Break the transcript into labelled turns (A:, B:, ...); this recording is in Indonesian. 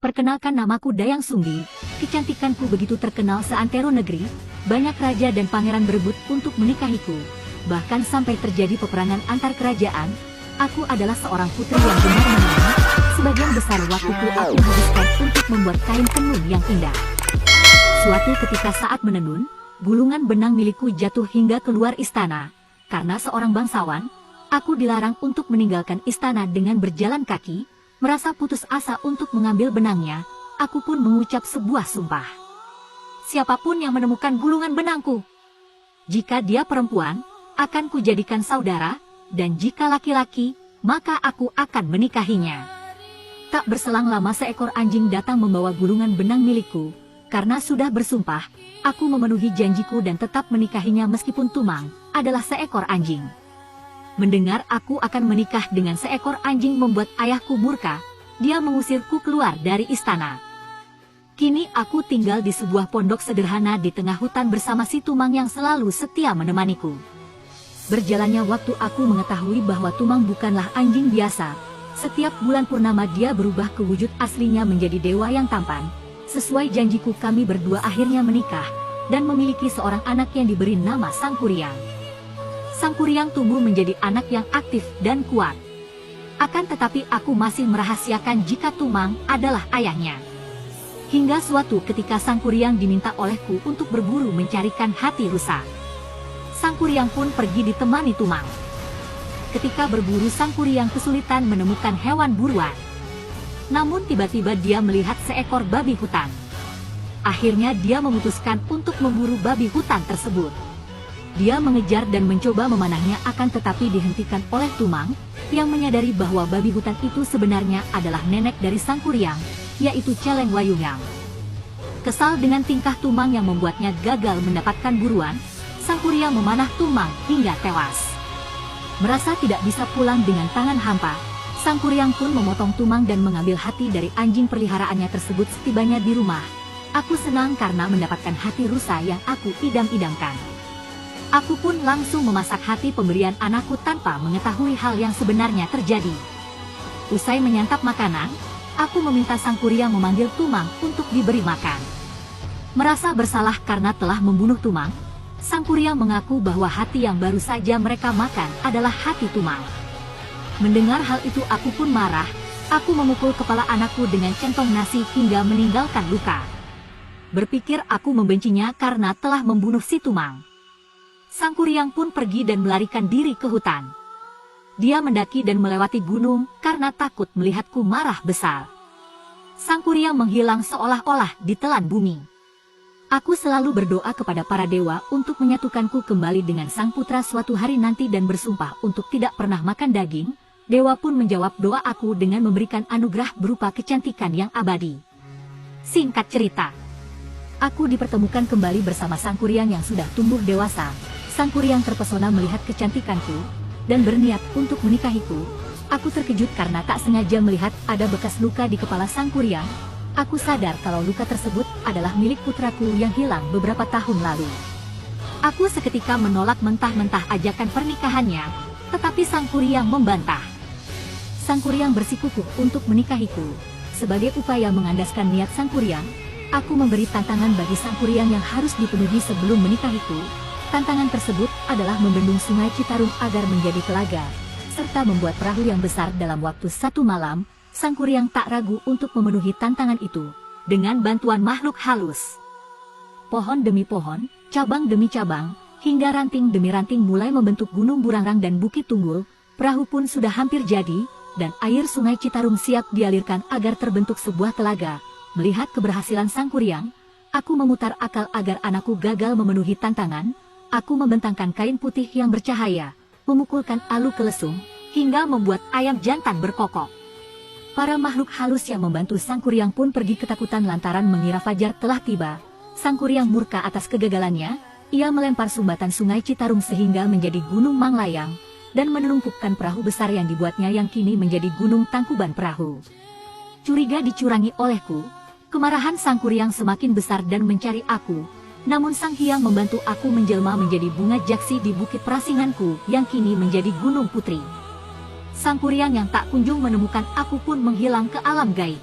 A: Perkenalkan, namaku Dayang Sumbi. Kecantikanku begitu terkenal seantero negeri. Banyak raja dan pangeran berebut untuk menikahiku. Bahkan sampai terjadi peperangan antar kerajaan. Aku adalah seorang putri yang benar-benar. Sebagian besar waktuku aku habiskan untuk membuat kain tenun yang indah. Suatu ketika saat menenun, gulungan benang milikku jatuh hingga keluar istana. Karena seorang bangsawan, aku dilarang untuk meninggalkan istana dengan berjalan kaki. Merasa putus asa untuk mengambil benangnya, aku pun mengucap sebuah sumpah. Siapapun yang menemukan gulungan benangku, jika dia perempuan, akan kujadikan saudara, dan jika laki-laki, maka aku akan menikahinya. Tak berselang lama seekor anjing datang membawa gulungan benang milikku. Karena sudah bersumpah, aku memenuhi janjiku dan tetap menikahinya meskipun Tumang adalah seekor anjing. Mendengar aku akan menikah dengan seekor anjing membuat ayahku murka. Dia mengusirku keluar dari istana. Kini aku tinggal di sebuah pondok sederhana di tengah hutan bersama si Tumang yang selalu setia menemaniku. Berjalannya waktu aku mengetahui bahwa Tumang bukanlah anjing biasa. Setiap bulan purnama dia berubah ke wujud aslinya menjadi dewa yang tampan. Sesuai janjiku, kami berdua akhirnya menikah dan memiliki seorang anak yang diberi nama Sangkuriang. Sangkuriang tumbuh menjadi anak yang aktif dan kuat. Akan tetapi aku masih merahasiakan jika Tumang adalah ayahnya. Hingga suatu ketika Sangkuriang diminta olehku untuk berburu mencarikan hati rusa. Sangkuriang pun pergi ditemani Tumang. Ketika berburu, Sangkuriang kesulitan menemukan hewan buruan. Namun tiba-tiba dia melihat seekor babi hutan. Akhirnya dia memutuskan untuk memburu babi hutan tersebut. Dia mengejar dan mencoba memanahnya, akan tetapi dihentikan oleh Tumang, yang menyadari bahwa babi hutan itu sebenarnya adalah nenek dari Sangkuriang, yaitu Celeng Wayungang. Kesal dengan tingkah Tumang yang membuatnya gagal mendapatkan buruan, Sangkuriang memanah Tumang hingga tewas. Merasa tidak bisa pulang dengan tangan hampa, Sangkuriang pun memotong Tumang dan mengambil hati dari anjing peliharaannya tersebut. Setibanya di rumah, aku senang karena mendapatkan hati rusa yang aku idam-idamkan. Aku pun langsung memasak hati pemberian anakku tanpa mengetahui hal yang sebenarnya terjadi. Usai menyantap makanan, aku meminta Sangkuriang memanggil Tumang untuk diberi makan. Merasa bersalah karena telah membunuh Tumang, Sangkuriang mengaku bahwa hati yang baru saja mereka makan adalah hati Tumang. Mendengar hal itu aku pun marah. Aku memukul kepala anakku dengan centong nasi hingga meninggalkan luka. Berpikir aku membencinya karena telah membunuh si Tumang. Sangkuriang pun pergi dan melarikan diri ke hutan. Dia mendaki dan melewati gunung karena takut melihatku marah besar. Sangkuriang menghilang seolah-olah ditelan bumi. Aku selalu berdoa kepada para dewa untuk menyatukanku kembali dengan sang putra suatu hari nanti dan bersumpah untuk tidak pernah makan daging. Dewa pun menjawab doa aku dengan memberikan anugerah berupa kecantikan yang abadi. Singkat cerita, aku dipertemukan kembali bersama Sangkuriang yang sudah tumbuh dewasa. Sangkuriang terpesona melihat kecantikanku dan berniat untuk menikahiku. Aku terkejut karena tak sengaja melihat ada bekas luka di kepala Sangkuriang. Aku sadar kalau luka tersebut adalah milik putraku yang hilang beberapa tahun lalu. Aku seketika menolak mentah-mentah ajakan pernikahannya, tetapi Sangkuriang membantah. Sangkuriang bersikukuh untuk menikahiku. Sebagai upaya mengandaskan niat Sangkuriang, aku memberi tantangan bagi Sangkuriang yang harus dipenuhi sebelum menikahiku. Tantangan tersebut adalah membendung sungai Citarum agar menjadi telaga, serta membuat perahu yang besar dalam waktu 1 malam. Sangkuriang tak ragu untuk memenuhi tantangan itu, dengan bantuan makhluk halus. Pohon demi pohon, cabang demi cabang, hingga ranting demi ranting mulai membentuk Gunung Burangrang dan Bukit Tunggul. Perahu pun sudah hampir jadi, dan air sungai Citarum siap dialirkan agar terbentuk sebuah telaga. Melihat keberhasilan Sangkuriang, aku memutar akal agar anakku gagal memenuhi tantangan. Aku membentangkan kain putih yang bercahaya, memukulkan alu ke lesung, hingga membuat ayam jantan berkokok. Para makhluk halus yang membantu Sangkuriang pun pergi ketakutan lantaran mengira fajar telah tiba. Sangkuriang murka atas kegagalannya. Ia melempar sumbatan sungai Citarum sehingga menjadi Gunung Manglayang, dan menelungkupkan perahu besar yang dibuatnya yang kini menjadi Gunung Tangkuban Perahu. Curiga dicurangi olehku, kemarahan Sangkuriang semakin besar dan mencari aku. Namun Sang Hyang membantu aku menjelma menjadi bunga jaksi di bukit perasinganku yang kini menjadi Gunung Putri. Sangkuriang yang tak kunjung menemukan aku pun menghilang ke alam gaib.